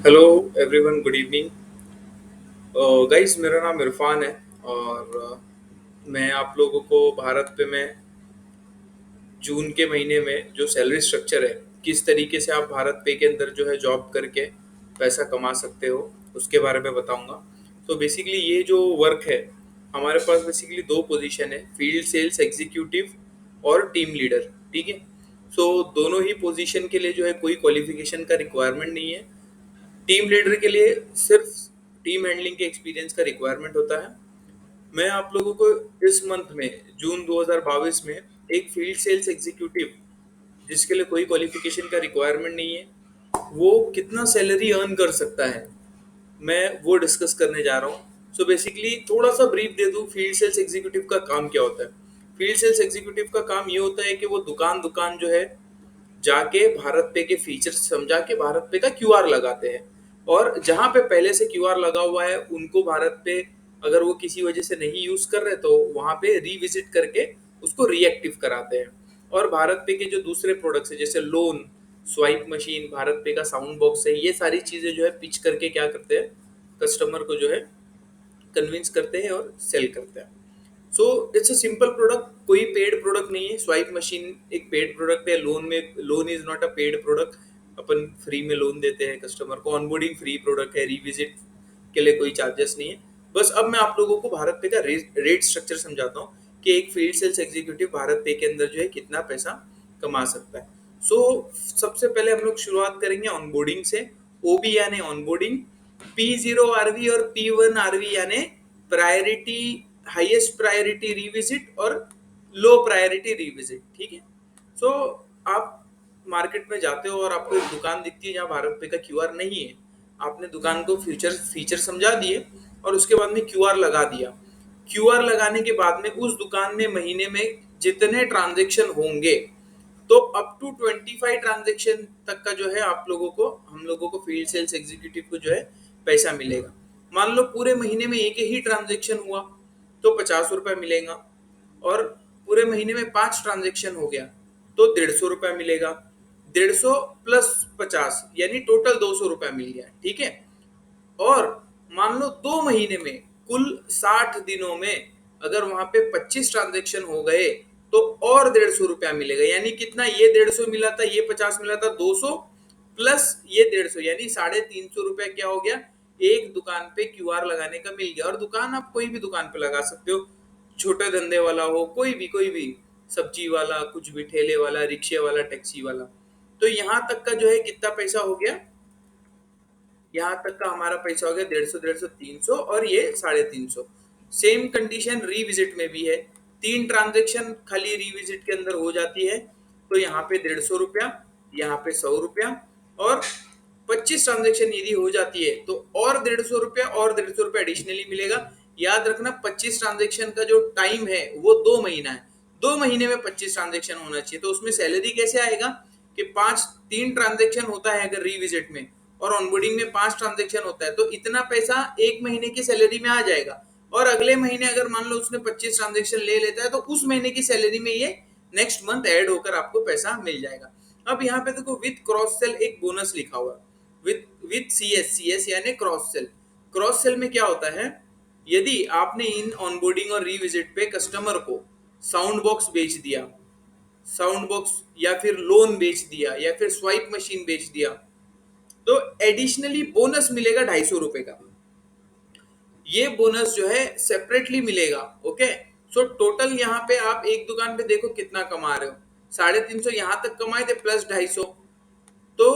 Hello everyone, good evening guys. मेरा नाम इरफान है और मैं आप लोगों को भारत पे मैं जून के महीने में जो सैलरी स्ट्रक्चर है, किस तरीके से आप भारत पे के अंदर जो है जॉब करके पैसा कमा सकते हो, उसके बारे में बताऊंगा। तो बेसिकली ये जो वर्क है, हमारे पास बेसिकली दो पोजीशन है, फील्ड सेल्स एग्जीक्यूटिव और टीम लीडर। ठीक है। सो दोनों ही पोजीशन के लिए जो है कोई क्वालिफिकेशन का रिक्वायरमेंट नहीं है। टीम लीडर के लिए सिर्फ टीम हैंडलिंग के एक्सपीरियंस का रिक्वायरमेंट होता है। मैं आप लोगों को इस मंथ में, जून 2022 में, एक फील्ड सेल्स एग्जीक्यूटिव जिसके लिए कोई क्वालिफिकेशन का रिक्वायरमेंट नहीं है, वो कितना सैलरी अर्न कर सकता है, मैं वो डिस्कस करने जा रहा हूँ। सो बेसिकली थोड़ा सा ब्रीफ दे दूँ, फील्ड सेल्स एग्जीक्यूटिव का काम क्या होता है। फील्ड सेल्स एग्जीक्यूटिव का काम ये होता है कि वो दुकान दुकान जो है जाके भारत पे के फीचर्स समझा के भारत पे का क्यूआर लगाते हैं, और जहां पे पहले से क्यूआर लगा हुआ है उनको भारत पे अगर वो किसी वजह से नहीं यूज कर रहे तो वहां पे रिविजिट करके उसको रीएक्टिव कराते हैं। और भारत पे के जो दूसरे प्रोडक्ट्स है जैसे लोन, स्वाइप मशीन, भारत पे का साउंड बॉक्स है, ये सारी चीजें जो है पिच करके क्या करते हैं, कस्टमर को जो है कन्विंस करते हैं और सेल करते हैं। So it's a simple product, कोई पेड प्रोडक्ट नहीं है। स्वाइप मशीन एक पेड प्रोडक्ट है, loan is not a paid product. Upon free में लोन देते हैं कस्टमर को, ऑनबोर्डिंग फ्री प्रोडक्ट है, रिविजिट के लिए कोई चार्जेस नहीं है। बस अब मैं आप लोगों को भारत पे का रेट स्ट्रक्चर समझाता हूँ कि एक फील्ड सेल्स एग्जीक्यूटिव भारत पे के अंदर जो है कितना पैसा कमा सकता है। सो सबसे पहले हम लोग शुरुआत करेंगे ऑनबोर्डिंग से। ओबी यानी ऑनबोर्डिंग, P0 RV और P1 RV यानी प्रायोरिटी, हाईएस्ट प्रायोरिटी रिविजिट और लो प्रायोरिटी रिविजिट। ठीक है। सो आप मार्केट में जाते हो और आपको एक दुकान दिखती है जहाँ भारत पे का क्यूआर नहीं है। आपने दुकान को फीचर फीचर समझा दिए और उसके बाद में क्यूआर लगा दिया। क्यूआर लगाने के बाद में उस दुकान में महीने में जितने ट्रांजेक्शन होंगे, तो अप टू 25 ट्रांजेक्शन तक का जो है आप लोगों को, हम लोगों को फील्ड सेल्स एग्जीक्यूटिव को जो है पैसा मिलेगा। मान लो पूरे महीने में एक ही ट्रांजेक्शन हुआ तो 50 रुपए मिलेगा, और पूरे महीने में 5 ट्रांजेक्शन हो गया तो 150 रुपया मिलेगा। 150 प्लस 50 यानी टोटल 200 रुपया मिल गया। ठीक है। और मान लो 2 महीने में, कुल 60 दिनों में अगर वहां पे 25 ट्रांजेक्शन हो गए तो और 150 रुपया मिलेगा। यानी कितना, ये 150 मिला था, ये 50 मिला था, 200 प्लस ये 150, यानी 350 रुपया क्या हो गया, एक दुकान पे क्यूआर लगाने का मिल गया। और दुकान आप कोई भी दुकान पे लगा सकते हो, छोटे धंधे वाला हो, कोई भी सब्जी वाला, कुछ भी ठेले वाला, रिक्शे वाला, टैक्सी वाला। तो यहाँ तक का जो है कितना पैसा हो गया, यहाँ तक का हमारा पैसा हो गया 150, 150, 300 और ये 350। सेम कंडीशन रीविजिट में भी है। 3 ट्रांजेक्शन खाली रीविजिट के अंदर हो जाती है तो यहाँ पे 150 रुपया, यहाँ पे 100 रुपया, और 25 ट्रांजेक्शन यदि हो जाती है तो और 150 रुपया और 150 रुपया एडिशनली मिलेगा। याद रखना 25 ट्रांजेक्शन का जो टाइम है वो 2 महीना है। 2 महीने में 25 ट्रांजेक्शन होना चाहिए, तो उसमें सैलरी कैसे आएगा कि 3 ट्रांजेक्शन होता है अगर रीविजिट में, और ऑनबोर्डिंग में 5 ट्रांजेक्शन होता है, तो इतना पैसा एक महीने की सैलरी में आ जाएगा। और अगले महीने अगर मान लो उसने 25 ट्रांजेक्शन ले लेता है तो उस महीने की सैलरी में ये नेक्स्ट मंथ ऐड होकर आपको पैसा मिल जाएगा। अब यहाँ पे देखो, विथ क्रॉस सेल एक बोनस लिखा हुआ है, विथ विथ सी एस यानी क्रॉस सेल। क्रॉस सेल में क्या होता है, यदि आपने इन ऑनबोर्डिंग और रीविजिट पे कस्टमर को साउंड बॉक्स बेच दिया, साउंड बॉक्स या फिर लोन बेच दिया या फिर स्वाइप मशीन बेच दिया, तो एडिशनली बोनस मिलेगा 250 रुपए का। ये बोनस जो है सेपरेटली मिलेगा। ओके। सो टोटल यहाँ पे आप एक दुकान पे देखो कितना कमा रहे हो, 350 यहाँ तक कमाए थे प्लस 250, तो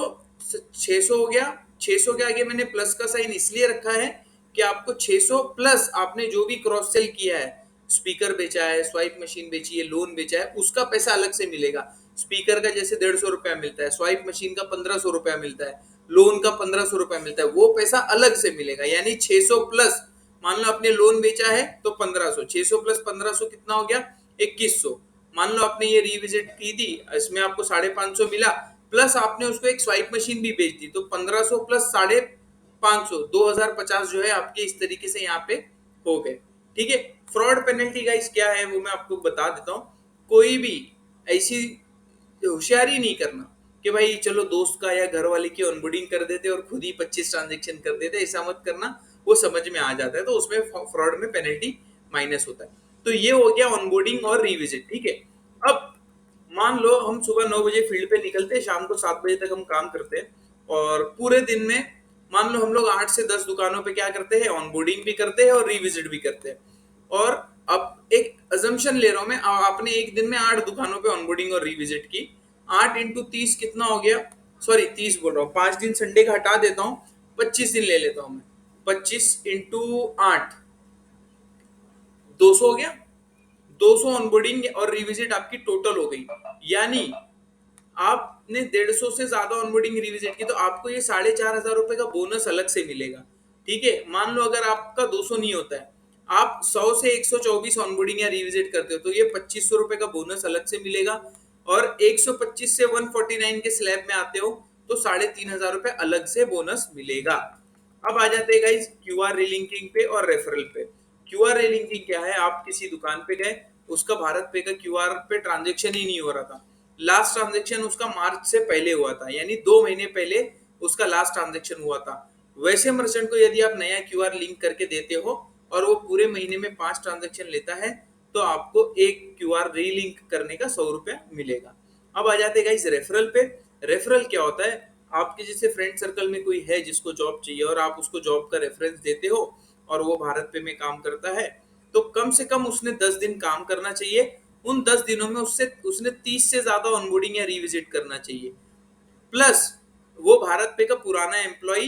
600 हो गया। 600 के आगे मैंने प्लस का साइन इसलिए रखा है कि आपको 600 प्लस आपने जो भी क्रॉस सेल किया है, स्पीकर बेचा है, स्वाइप मशीन बेची है, लोन बेचा है, उसका पैसा अलग से मिलेगा। स्पीकर का जैसे 150 रुपया मिलता है, स्वाइप मशीन का 1500 रुपया मिलता है, लोन का 1500 रुपया मिलता है, वो पैसा अलग से मिलेगा। यानी 600 प्लस, मान लो आपने लोन बेचा है तो 1500, 600 प्लस 1500 कितना हो गया, 2100। मान लो आपने ये रिविजिट की थी, इसमें आपको 550 मिला, प्लस आपने उसको एक स्वाइप मशीन भी बेच दी, तो 1500 प्लस 550, 2050 जो है आपके इस तरीके से यहाँ पे हो गए। ठीक है। फ्रॉड पेनल्टी गाइस क्या है वो मैं आपको बता देता हूँ। कोई भी ऐसी होशियारी नहीं करना कि भाई चलो दोस्त का या घर वाले की ऑनबोर्डिंग कर देते और खुद ही 25 ट्रांजेक्शन कर देते, ऐसा मत करना। वो समझ में आ जाता है, तो उसमें फ्रॉड में पेनल्टी माइनस होता है। तो ये हो गया ऑनबोर्डिंग और रिविजिट, ठीक है। अब मान लो हम सुबह 9 बजे फील्ड पे निकलते हैं, शाम को 7 बजे तक हम काम करते हैं, और पूरे दिन में मान लो हम लोग 8 से 10 दुकानों पे क्या करते हैं, ऑनबोर्डिंग भी करते हैं और रिविजिट भी करते हैं। और अब एक अजम्पशन ले रहा हूं मैं, आपने एक दिन में 8 दुकानों पे ऑनबोर्डिंग और रिविजिट की, 8 × 30 कितना हो गया, सॉरी 30 बोल रहा हूँ, 5 दिन संडे का हटा देता हूँ, 25 दिन ले लेता हूँ मैं। 25 × 8 200 हो गया। 200 ऑनबोर्डिंग और रिविजिट आपकी टोटल हो गई। यानी आपने 150 से ज्यादा ऑनबोर्डिंग रिविजिट की तो आपको ये 4,500 रुपए का बोनस अलग से मिलेगा। ठीक है, मान लो अगर आपका 200 नहीं होता है, आप 100 से 124 ऑनबोर्डिंग या रिविजिट करते हो, तो ये 2500 रुपए का बोनस अलग से मिलेगा। और 125 से 149 के स्लैब में आते हो तो 3,500 रुपए अलग से बोनस मिलेगा। अब आ जाते हैं गाइस क्यूआर रिलिंकिंग पे और रेफरल पे। क्यूआर रिलिंकिंग क्या है, आप किसी दुकान पे गए, उसका भारत पे का क्यूआर पे ट्रांजेक्शन ही नहीं हो रहा था, लास्ट ट्रांजेक्शन उसका मार्च से पहले हुआ था, यानी 2 महीने पहले उसका लास्ट ट्रांजेक्शन हुआ था। वैसे मर्चेंट को यदि आप नया क्यूआर लिंक करके देते हो और वो पूरे महीने में 5 ट्रांजेक्शन लेता है, तो आपको एक क्यूआर रीलिंक करने का 100 रुपया मिलेगा। अब आ जाते हैं रेफरल पे। रेफरल क्या होता है, आपके जैसे फ्रेंड सर्कल में कोई है जिसको जॉब चाहिए और आप उसको जॉब का रेफरेंस देते हो और वो भारत पे में काम करता है, तो कम से कम उसने 10 दिन काम करना चाहिए। उन 10 दिनों में उससे उसने 30 से ज्यादा ऑनबोर्डिंग या रिविजिट करना चाहिए। प्लस वो भारत पे का पुराना एम्प्लॉय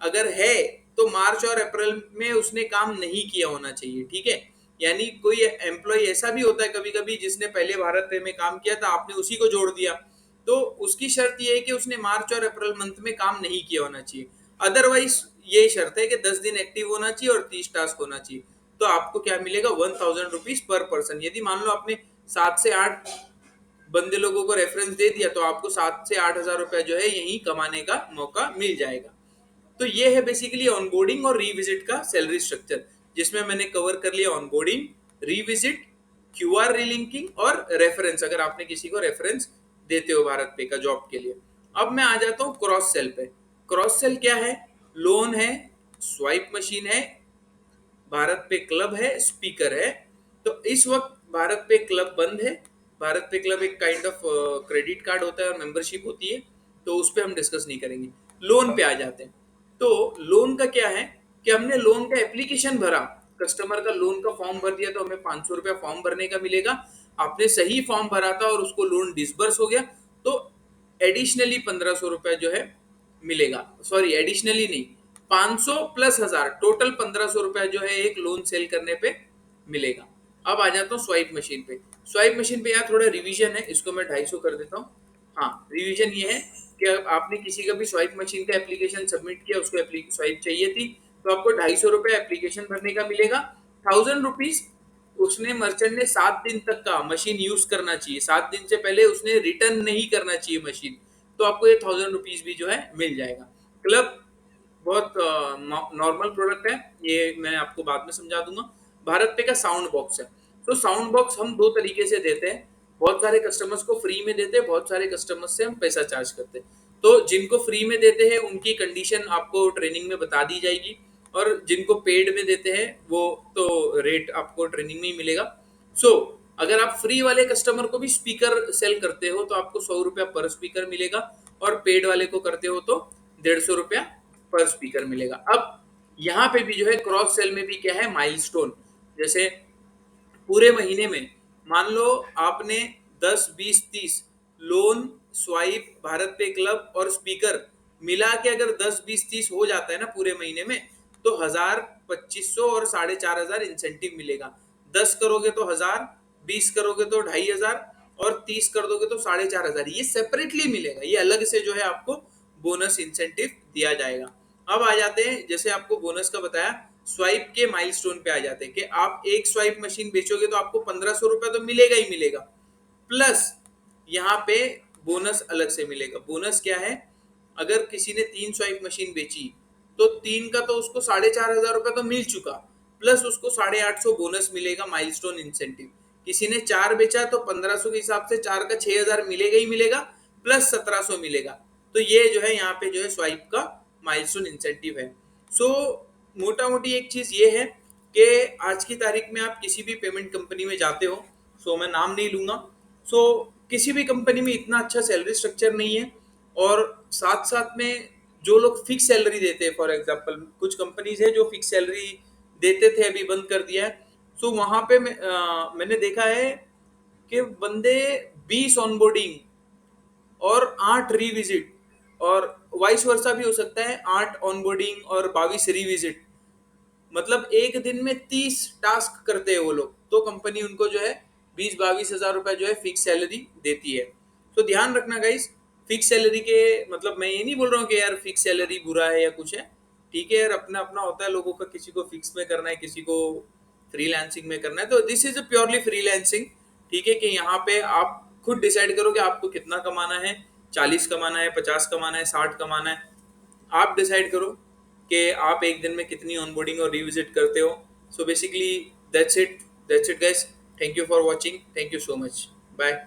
अगर है तो मार्च और अप्रैल में उसने काम नहीं किया होना चाहिए, ठीक है। यानी कोई एम्प्लॉय ऐसा भी होता है कभी कभी जिसने पहले भारत पे में काम किया था, आपने उसी को जोड़ दिया, तो उसकी शर्त ये है कि उसने मार्च और अप्रैल मंथ में काम नहीं किया होना चाहिए। अदरवाइज ये शर्त है कि 10 दिन एक्टिव होना चाहिए और 30 टास्क होना चाहिए। तो आपको क्या मिलेगा, 1,000 रुपीज पर पर्सन। यदि मान लो आपने 7 से 8 बंदे लोगों को रेफरेंस दे दिया तो आपको 7 से 8 हजार रुपया जो है यही कमाने का मौका मिल जाएगा। तो ये है बेसिकली ऑनबोर्डिंग और रिविजिट का सैलरी स्ट्रक्चर, जिसमें मैंने कवर कर लिया ऑनबोर्डिंग, रिविजिट, क्यूआर रिलिंकिंग और रेफरेंस, अगर आपने किसी को रेफरेंस देते हो भारत पे का जॉब के लिए। अब मैं आ जाता हूँ क्रॉस सेल पे। क्रॉस सेल क्या है, लोन है, स्वाइप मशीन है, भारत पे क्लब है, स्पीकर है। तो इस वक्त भारत पे क्लब बंद है। भारत पे क्लब एक काइंड ऑफ क्रेडिट कार्ड होता है और मेंबरशिप होती है, तो उस पर हम डिस्कस नहीं करेंगे। लोन पे आ जाते हैं। तो लोन का क्या है कि हमने लोन का एप्लीकेशन भरा, कस्टमर का लोन का फॉर्म भर दिया, तो हमें 500 रुपया फॉर्म भरने का मिलेगा। आपने सही फॉर्म भरा था और उसको लोन डिसबर्स हो गया, तो एडिशनली 1,500 रुपया जो है मिलेगा। सॉरी, एडिशनली नहीं, 500 प्लस 1,000, टोटल 1,500 रुपया जो है एक लोन सेल करने पे मिलेगा। अब आ जाता हूँ स्वाइप मशीन पे। स्वाइप मशीन पे यहाँ थोड़ा रिवीजन है, इसको मैं 250 कर देता हूँ। हाँ, रिवीजन ये है कि आपने किसी का भी स्वाइप मशीन का एप्लीकेशन सबमिट किया, उसको स्वाइप चाहिए थी, तो आपको 250 रुपये एप्लीकेशन भरने का मिलेगा। 1,000 रुपीज उसने मर्चेंट ने 7 दिन तक का मशीन यूज करना चाहिए, 7 दिन से पहले उसने रिटर्न नहीं करना चाहिए मशीन, तो आपको ये 1,000 रुपीज भी जो है मिल जाएगा। क्लब बहुत नॉर्मल प्रोडक्ट है, ये मैं आपको बाद में समझा दूंगा। भारत पे का साउंड बॉक्स है। तो साउंड बॉक्स हम दो तरीके से देते हैं, बहुत सारे कस्टमर्स को फ्री में देते हैं, बहुत सारे कस्टमर्स से हम पैसा चार्ज करते हैं। तो जिनको फ्री में देते हैं उनकी कंडीशन आपको ट्रेनिंग में बता दी जाएगी, और जिनको पेड में देते हैं वो तो रेट आपको ट्रेनिंग में ही मिलेगा। सो अगर आप फ्री वाले कस्टमर को भी स्पीकर सेल करते हो तो आपको 100 रुपया पर स्पीकर मिलेगा, और पेड वाले को करते हो तो 150 रुपया पर स्पीकर मिलेगा। अब यहाँ पे भी जो है क्रॉस सेल में भी क्या है, माइलस्टोन। जैसे पूरे महीने में मान लो आपने 10, 20, 30 लोन, स्वाइप, भारत पे क्लब और स्पीकर मिला के अगर 10, 20, 30 हो जाता है ना पूरे महीने में, तो 1,000, 2,500 और 4,500 इंसेंटिव मिलेगा। 10 करोगे तो 1,000, 20 करोगे तो 2,500 और 30 कर दोगे तो 4,500। ये सेपरेटली मिलेगा, ये अलग से जो है आपको बोनस इंसेंटिव दिया जाएगा। अब आ जाते हैं, जैसे आपको बोनस का बताया, स्वाइप के माइलस्टोन पे आ जाते हैं कि आप एक स्वाइप मशीन बेचोगे तो आपको 1,500 रुपया तो मिलेगा ही मिलेगा, प्लस यहाँ पे बोनस अलग से मिलेगा। बोनस क्या है, अगर किसी ने 3 स्वाइप मशीन बेची तो 3 का तो उसको 4,500 रुपया तो मिल चुका, प्लस उसको 850 बोनस मिलेगा माइलस्टोन इंसेंटिव। किसी ने 4 बेचा तो 1,500 के हिसाब से 4 का 6,000 मिलेगा ही मिलेगा, प्लस 1700 मिलेगा। तो ये जो है यहाँ पे जो है स्वाइप का माइलस्टोन इंसेंटिव है। सो मोटा मोटी एक चीज ये है कि आज की तारीख में आप किसी भी पेमेंट कंपनी में जाते हो, सो मैं नाम नहीं लूंगा, सो किसी भी कंपनी में इतना अच्छा सैलरी स्ट्रक्चर नहीं है। और साथ साथ में जो लोग फिक्स सैलरी देते हैं, फॉर एग्जांपल कुछ कंपनीज है जो फिक्स सैलरी देते थे, अभी बंद कर दिया है। सो वहां पे मैंने देखा है कि बंदे 20 ऑनबोर्डिंग और 8 रिविजिट, और वाइस वर्सा भी हो सकता है, 8 ऑनबोर्डिंग और 22 रिविजिट, मतलब एक दिन में 30 टास्क करते हैं वो लोग, तो कंपनी उनको जो है 20-22 हजार रुपए जो है फिक्स सैलरी देती है। तो ध्यान रखना गाइस, फिक्स सैलरी के मतलब मैं ये नहीं बोल रहा हूँ कि यार फिक्स सैलरी बुरा है या कुछ है, ठीक है यार, अपना अपना होता है लोगों का, किसी को फिक्स में करना है, किसी को फ्रीलांसिंग में करना है, तो this is a purely freelancing. ठीक है कि यहाँ पे आप खुद डिसाइड करो कि आपको कितना कमाना है, 40 कमाना है, 50 कमाना है, 60 कमाना है, आप डिसाइड करो कि आप एक दिन में कितनी ऑनबोर्डिंग और रिविजिट करते हो। So basically that's it guys, thank you for watching, thank you so much, bye.